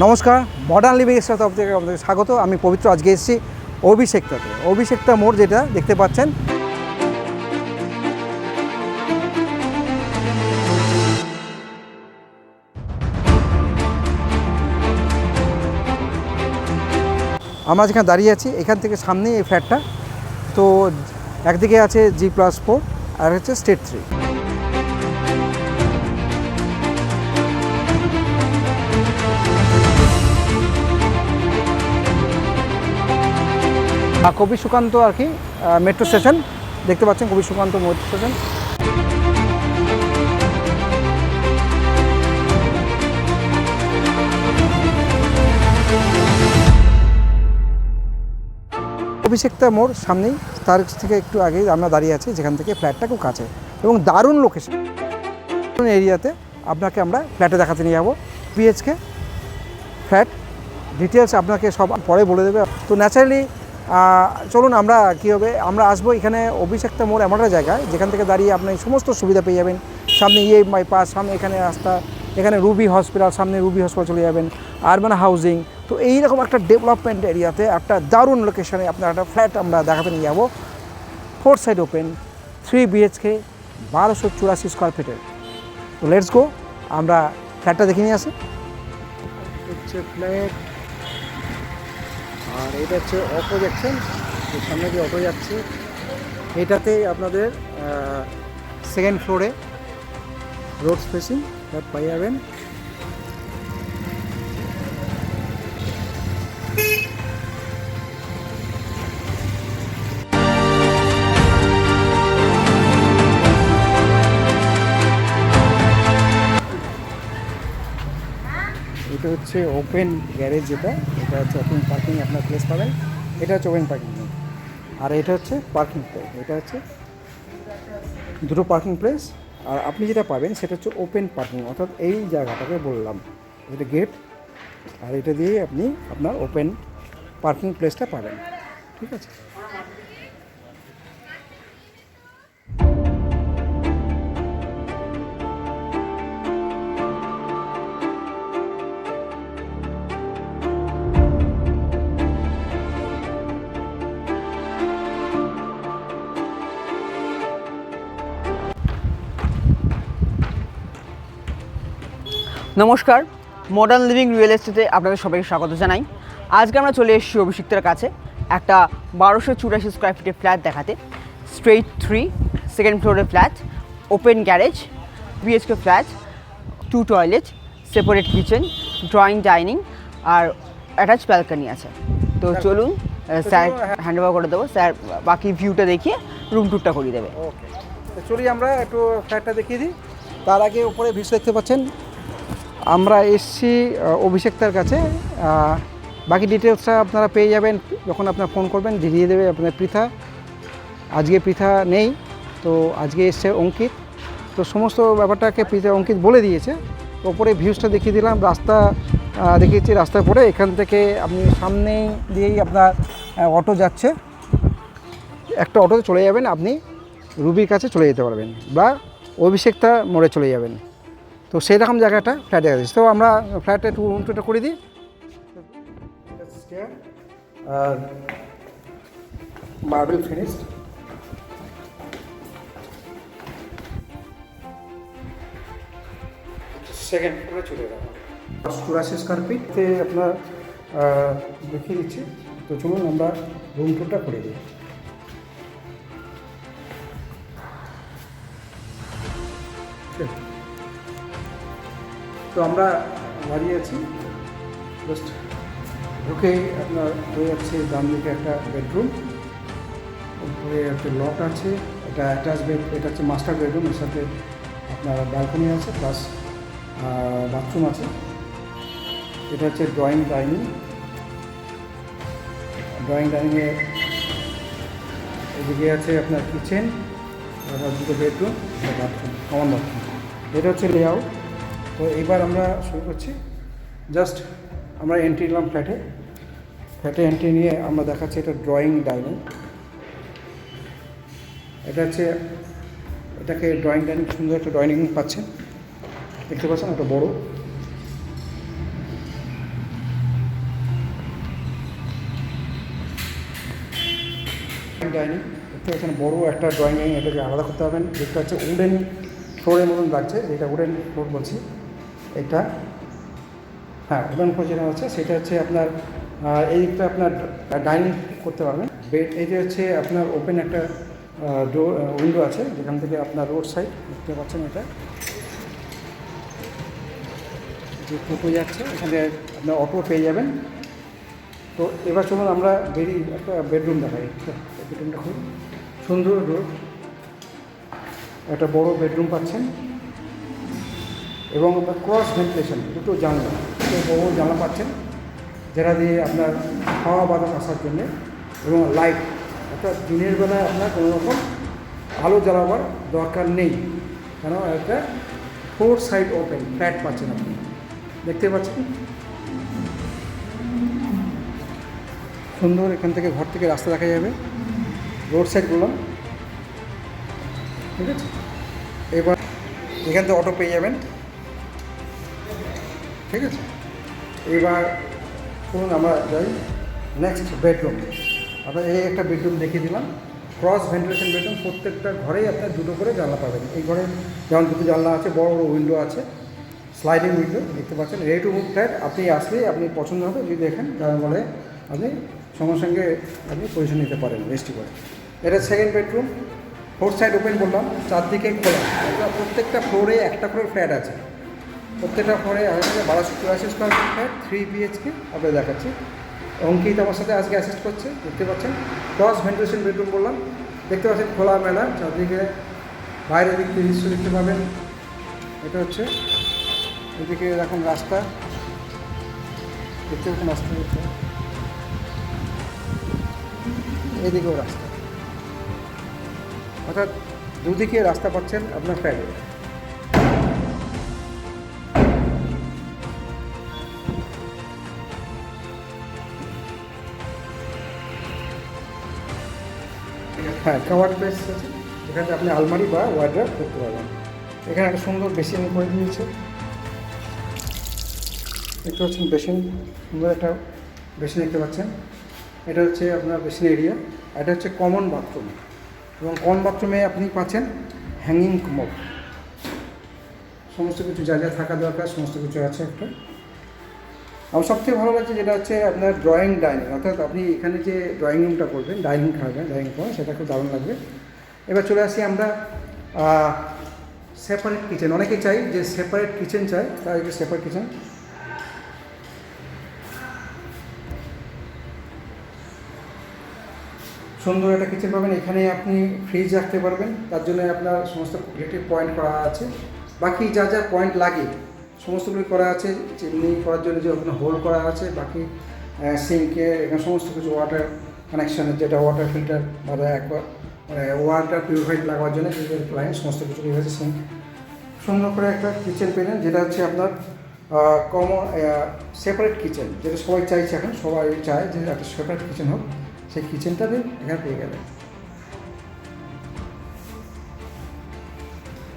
নমস্কার, modern living এর তরফ থেকে আপনাদের স্বাগত। আমি পবিত্র আজকে এসেছি অভিষেক্তাতে। অভিষেক্তা মোড় যেটা দেখতে পাচ্ছেন, আমরা যেখানে দাঁড়িয়ে আছি এখান থেকে সামনেই এই ফ্ল্যাটটা। তো একদিকে আছে G+4 আর হচ্ছে স্টেট 3। কবি সুকান্ত আর কি মেট্রো স্টেশন দেখতে পাচ্ছেন, কবি সুকান্ত মেট্রো স্টেশন। অভিষেক্তা মোড় সামনেই, তার থেকে একটু আগে আমরা দাঁড়িয়ে আছি, যেখান থেকে ফ্ল্যাটটা খুব কাছে এবং দারুণ লোকেশন এরিয়াতে। আপনাকে আমরা ফ্ল্যাটে দেখাতে নিয়ে যাবো। BHK ফ্ল্যাট ডিটেলস আপনাকে সব পরে বলে দেবে। তো ন্যাচারালি চলুন আমরা কীভাবে আমরা আসবো এখানে। অভিষেক্তা মোড় এমন একটা জায়গায় যেখান থেকে দাঁড়িয়ে আপনি সমস্ত সুবিধা পেয়ে যাবেন। সামনে EMI পাস, সামনে এখানে রাস্তা, এখানে রুবি হসপিটাল, সামনে রুবি হসপিটাল চলে যাবেন, আরবান হাউজিং। তো এইরকম একটা ডেভেলপমেন্ট এরিয়াতে একটা দারুণ লোকেশনে আপনার একটা ফ্ল্যাট আমরা দেখাতে নিয়ে যাবো। 4 সাইড ওপেন, 3 BHK, 1284 স্কোয়ার ফিটের। তো লেটস গো, আমরা ফ্ল্যাটটা দেখে নিয়ে আসি। হচ্ছে ফ্ল্যাট, আর এটা হচ্ছে অটো দেখছেন, সামনে দিয়ে অটো যাচ্ছে। এটাতে আপনাদের সেকেন্ড ফ্লোরে রোড স্পেসিং ফ্ল্যাট পাই যাবেন। এটা হচ্ছে ওপেন গ্যারেজ, যেটা এটা হচ্ছে ওপেন পার্কিং আপনার প্লেস পাবেন। এটা হচ্ছে ওপেন পার্কিং, আর এটা হচ্ছে পার্কিং প্লেস। এটা হচ্ছে দুটো পার্কিং প্লেস। আর আপনি যেটা পাবেন সেটা হচ্ছে ওপেন পার্কিং, অর্থাৎ এই জায়গাটাকে বললাম এটা গেট, আর এটা দিয়ে আপনি আপনার ওপেন পার্কিং প্লেসটা পাবেন। ঠিক আছে। নমস্কার, মডার্ন লিভিং রিয়েল এস্টেটে আপনাদের সবাইকে স্বাগত জানাই। আজকে আমরা চলে এসেছি অভিষিক্তের কাছে একটা 1284 স্কোয়ার ফিটের ফ্ল্যাট দেখাতে। স্ট্রেট 3 সেকেন্ড ফ্লোরের flat, open garage, BHK flat, 2 toilet, separate kitchen, drawing dining আর অ্যাটাচ ব্যালকনি আছে। তো চলুন স্যার হ্যান্ড ওভার করে দেবো। স্যার বাকি ভিউটা দেখিয়ে রুম টুরটা করিয়ে দেবে। ওকে, তো চলি আমরা একটু ফ্ল্যাটটা দেখিয়ে দিই। তার আগে উপরে ভিউ দেখতে পাচ্ছেন, আমরা এসছি অভিষেক্তার কাছে। বাকি ডিটেলসটা আপনারা পেয়ে যাবেন যখন আপনারা ফোন করবেন, দিয়ে দেবে আপনার পৃথা। আজকে পৃথা নেই, তো আজকে এসছে অঙ্কিত। তো সমস্ত ব্যাপারটাকে পৃথা অঙ্কিত বলে দিয়েছে। ওপরে ভিউজটা দেখিয়ে দিলাম, রাস্তা দেখিয়েছি। রাস্তার পরে এখান থেকে আপনি সামনে দিয়েই আপনার অটো যাচ্ছে, একটা অটোতে চলে যাবেন, আপনি রুবির কাছে চলে যেতে পারবেন বা অভিষেক্তা মোড়ে চলে যাবেন। তো সেই রকম জায়গাটা ফ্ল্যাট দেখা যাচ্ছে। তো আমরা ফ্ল্যাটে একটু রুম টুরটা করে দিই। আর মার্বেল ফিনিশড, সেকেন্ড ফ্লোরে চলে যাবো। 84 স্কোয়ার ফিটে আপনার দেখিয়ে দিচ্ছি। তো চলুন আমরা রুম টুরটা করে দিই। তো আমরা দাঁড়িয়ে আছি, জাস্ট ঢুকে আপনার হয়ে যাচ্ছে ডান দিকে একটা বেডরুম, উপরে একটা লক আছে, এটা অ্যাটাচ বেড, এটা হচ্ছে মাস্টার বেডরুম, এর সাথে আপনার ব্যালকনি আছে প্লাস বাথরুম আছে। এটা হচ্ছে ড্রয়িং ডাইনিং। ড্রয়িং ডাইনিংয়ে এদিকে আছে আপনার কিচেন, আবার দুটো বেডরুম, বাথরুম, কমন বাথরুম। এটা হচ্ছে লেআউট। তো এবার আমরা শুরু করছি। জাস্ট আমরা এন্ট্রি নিলাম ফ্ল্যাটে এন্ট্রি নিয়ে আমরা দেখাচ্ছি এটা ড্রয়িং ডাইনিং। এটা হচ্ছে, এটাকে ড্রয়িং ডাইনিং, সুন্দর একটা ড্রয়িং পাচ্ছেন, দেখতে পাচ্ছেন, একটা বড়। দেখতে পাচ্ছেন বড়ো একটা ড্রয়িং এটাকে আলাদা করতে পারবেন। দেখতে হচ্ছে উডেন ফ্লোরের মতন লাগছে, যেটা উডেন ফ্লোর বলছি এটা। হ্যাঁ, উডেন ফ্লোর যেটা হচ্ছে সেটা হচ্ছে আপনার এই দিকটা আপনার ডাইনিং করতে পারবেন। বেড এই যে হচ্ছে আপনার ওপেন একটা ডোর উইন্ডো আছে, যেখান থেকে আপনার রোড সাইড দেখতে পাচ্ছেন এটা যে টোটো যাচ্ছে, এখানে আপনার অটো পেয়ে যাবেন। তো এবার চলুন আমরা বেরিয়ে একটা বেডরুম দেখাই। বেডরুমটা খুব সুন্দর, একটা বড় বেডরুম পাচ্ছেন এবং ক্রস ভেন্টিলেশন, দুটো জানলা, দুটো বড় জানলা পাচ্ছেন, যেটা দিয়ে আপনার হাওয়া বাতাস আসার জন্যে, এবং লাইট, অর্থাৎ দিনের বেলায় আপনার কোনো রকম আলো জ্বালাবার দরকার নেই, কেন একটা 4 সাইড ওপেন ফ্ল্যাট পাচ্ছেন আপনি, দেখতে পাচ্ছেন সুন্দর। এখান থেকে ঘর থেকে রাস্তা দেখা যাবে, রোড সাইড বললাম, ঠিক আছে। এবার এখান থেকে অটো পেয়ে যাবেন, ঠিক আছে। এবার শুনুন আমরা যাই নেক্সট বেডরুম। আপনার এই একটা বেডরুম দেখিয়ে দিলাম, ক্রস ভেন্টিলেশন বেডরুম। প্রত্যেকটা ঘরেই আপনার দুটো করে জানলা পাবেন। এই ঘরে যেমন দুটো জানলা আছে, বড় বড় উইন্ডো আছে, স্লাইডিং উইন্ডো দেখতে পাচ্ছেন। রেডি টু মুভ ফ্ল্যাট, আপনি আসলেই আপনি পছন্দ হবে, যদি দেখেন তার বলে আপনি সঙ্গে সঙ্গে আপনি পজিশন নিতে পারেন রেজিস্ট্রি করে। এটা সেকেন্ড বেডরুম, 4 সাইড ওপেন বললাম, চারদিকে খোলা। প্রত্যেকটা ফ্লোরে একটা করে ফ্ল্যাট আছে, প্রত্যেকটা ফ্লোরে 1284 স্কোয়ার ফ্ল্যাট, 3 BHK আপনাদের দেখাচ্ছি। অঙ্কিত আমার সাথে আজকে অ্যাসিস্ট করছে, দেখতে পাচ্ছেন। ক্রস ভেন্টিলেশন বেডরুম বললাম, দেখতে পাচ্ছেন খোলা মেলা, চারদিকে বাইরের দিক থেকে দৃশ্য দেখতে পাবেন। এটা হচ্ছে এদিকে দেখুন রাস্তা, দেখতে পাচ্ছেন রাস্তা, দেখতে এদিকেও রাস্তা, অর্থাৎ দুদিকে রাস্তা পাচ্ছেন আপনার ফ্ল্যাটে। হ্যাঁ, কাভার্ড প্লেস আছে, এখানে আপনি আলমারি বা ওয়ার্ড্রপ করতে পারবেন। এখানে একটা সুন্দর বেসিন করে দিয়েছে, দেখতে পাচ্ছেন বেসিন, সুন্দর একটা বেসিন দেখতে পাচ্ছেন। এটা হচ্ছে আপনার বেসিন এরিয়া। এটা হচ্ছে কমন বাথরুম, এবং কমন বাথরুমে আপনি পাচ্ছেন হ্যাঙ্গিং কমোড, সমস্ত কিছু যা যা থাকা দরকার সমস্ত কিছু আছে একটা। আমার সবথেকে ভালো লাগছে যেটা হচ্ছে আপনার ড্রয়িং ডাইনিং, অর্থাৎ আপনি এখানে যে ড্রয়িং রুমটা করবেন, ডাইনিং খাবেন, ডাইনিং করবেন, সেটা খুব দারুণ লাগবে। এবার চলে আসি আমরা সেপারেট কিচেন। অনেকে চাই যে সেপারেট কিচেন চাই, তার যে সেপারেট কিচেন। সুন্দর একটা কিচেন পাবেন। এখানে আপনি ফ্রিজ রাখতে পারবেন, তার জন্য আপনার সমস্ত ইলেকট্রিক পয়েন্ট করা আছে, বাকি যা যা পয়েন্ট লাগে সমস্তগুলি করা আছে। চিমনি করার জন্য যে ওখানে হোল করা আছে, বাকি সিঙ্কে এখানে সমস্ত কিছু ওয়াটার কানেকশানের, যেটা ওয়াটার ফিল্টার বা একবার মানে ওয়াটার পিউরিফাইড লাগাবার জন্য লাইন সমস্ত কিছু আছে। সিঙ্ক সুন্দর করে একটা কিচেন পেলেন, যেটা হচ্ছে আপনার কমন সেপারেট কিচেন, যেটা সবাই চাইছে এখন, সবাই চায় যে একটা সেপারেট কিচেন হোক, সেই কিচেনটা এখানে পেয়ে গেলেন।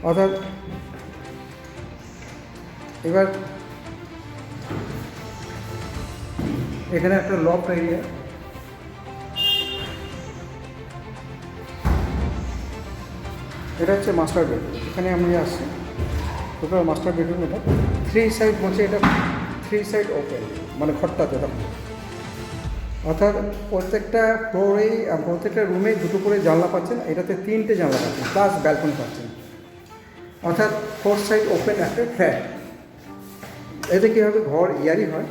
অর্থাৎ এবার এখানে একটা লফট এরিয়া, এটা হচ্ছে মাস্টার বেডরুম। এখানে আমি আসছি টোটাল মাস্টার বেডরুম। এটা 3 সাইড বলছে, এটা 3 সাইড ওপেন, মানে ঘরটাতে তখন, অর্থাৎ প্রত্যেকটা ফ্লোরেই প্রত্যেকটা রুমে দুটো করে জানলা পাচ্ছেন। এটাতে 3টে জানলা পাচ্ছেন, প্লাস ব্যালকনি পাচ্ছেন, অর্থাৎ 4 সাইড ওপেন একটা ফ্ল্যাট। এতে কীভাবে ঘর ইয়ারি হয়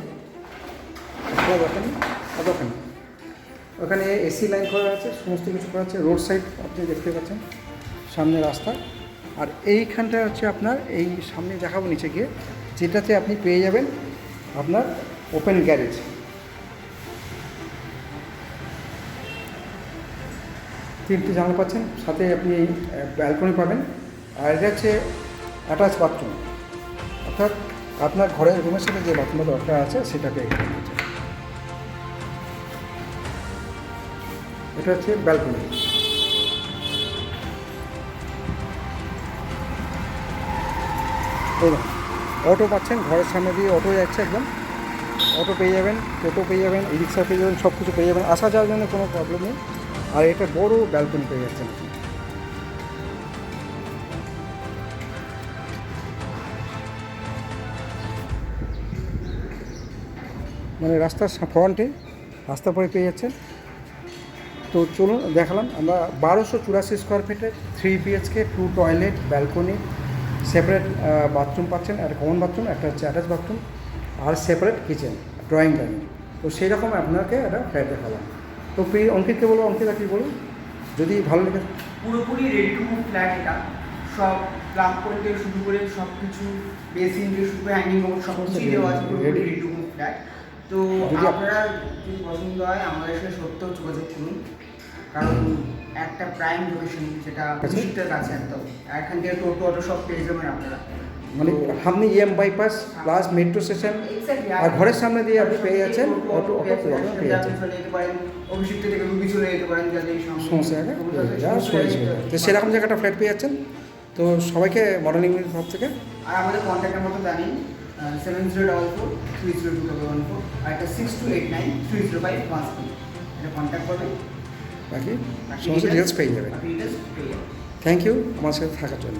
ওখানে ওখানে এসি লাইন করা আছে, সমস্ত কিছু করা আছে। রোড সাইড আপনি দেখতে পাচ্ছেন, সামনে রাস্তা। আর এইখানটা হচ্ছে আপনার এই সামনে দেখাবো নিচে গিয়ে, যেটাতে আপনি পেয়ে যাবেন আপনার ওপেন গ্যারেজ। 3টে জানলা পাচ্ছেন, সাথে আপনি ব্যালকনি পাবেন। আর এটা হচ্ছে অ্যাটাচ বাথরুম, অর্থাৎ আপনার ঘরের রুমের সাথে যে বাথরুমের দরকার আছে সেটা পেয়ে গেলেন। এটা হচ্ছে ব্যালকনি। অটো পাচ্ছেন, ঘরের সামনে দিয়ে অটো যাচ্ছে, একদম অটো পেয়ে যাবেন, টোটো পেয়ে যাবেন, ই রিক্সা পেয়ে যাবেন, সব কিছু পেয়ে যাবেন। আসা যাওয়ার জন্য কোনো প্রবলেম নেই। আর এটা বড় ব্যালকনি পেয়ে যাচ্ছেন আপনি। মানে রাস্তার ফ্রন্টে রাস্তার পরে পেয়ে যাচ্ছেন। তো চলুন দেখালাম আমরা 1284 স্কোয়ার ফিটের 3 BHK 2 toilet balcony separate bathroom পাচ্ছেন, একটা কমন বাথরুম, একটা হচ্ছে অ্যাটাচ বাথরুম আর সেপারেট কিচেন ড্রয়িং ডাইনিং। তো সেই রকম আপনাকে একটা ফ্ল্যাট দেখালাম। তো অঙ্কিতকে বলবো, অঙ্কিতা কী বলুন যদি ভালো লেগে। পুরোপুরি রেডি টু মুভ ফ্ল্যাট এটা, সব প্লাগ পয়েন্ট থেকে শুরু করে সব কিছু বেসিন থেকে শুরু করে হ্যাঙ্গিং ওভার সব কিছুই দেওয়া আছে, পুরোপুরি রেডি টু মুভ ফ্ল্যাট। তো যদি আপনারা যদি পছন্দ হয় আমাদের সাথে সত্যিও যোগাযোগ করুন, কারণ একটা প্রাইম লোকেশন যেটা অভিষিক্তের কাছে একদম, এখান থেকে টোটো অটো সব পেয়ে যাবেন আপনারা। মানে আপনি EM bypass plus metro station আর ঘরের সামনে দিয়ে আপনি পেয়ে যাচ্ছেন অটো পেয়ে যাচ্ছেন। চলে যেতে পারেন, অভিষিক্ত থেকে রুবি চলে যেতে পারেন, যাদের এই সমস্যা তো সেরকম জায়গাটা ফ্ল্যাট পেয়ে যাচ্ছেন। তো সবাইকে মডার্ন ইংলিশ সব থেকে আর আমাদের কন্ট্যাক্টের মতো জানেন 7044302214 আর একটা 62893051 এটা কন্ট্যাক্ট করবেন, বাকি সমস্ত ডিটেলস পেয়ে যাবেন। আপনি ডিটেলস পেয়ে যাবেন। থ্যাংক ইউ আমার সাথে থাকার জন্য।